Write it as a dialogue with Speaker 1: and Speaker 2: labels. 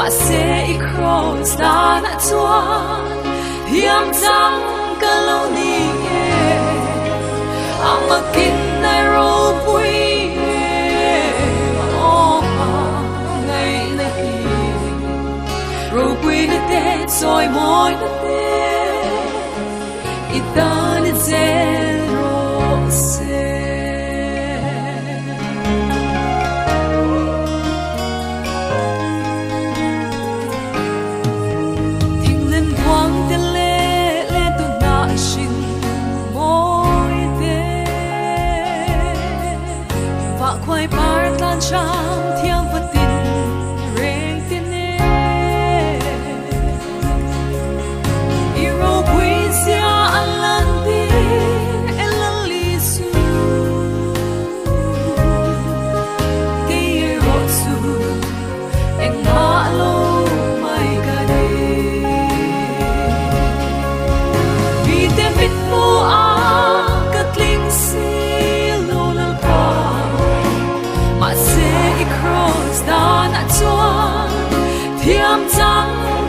Speaker 1: mà sẽ ít cross đã chuan hiam chẳng cả lâu ni ama kin nai ro pui o ngày này ro pui na te soi moi na te ita ni zero se khoai par tan trang thiang vật tin reng tin e iro puisia alanti elali su ke ro su eng ma lo mai ka de vi te fit mo a katling si cross đã nát chuan thiam chẳng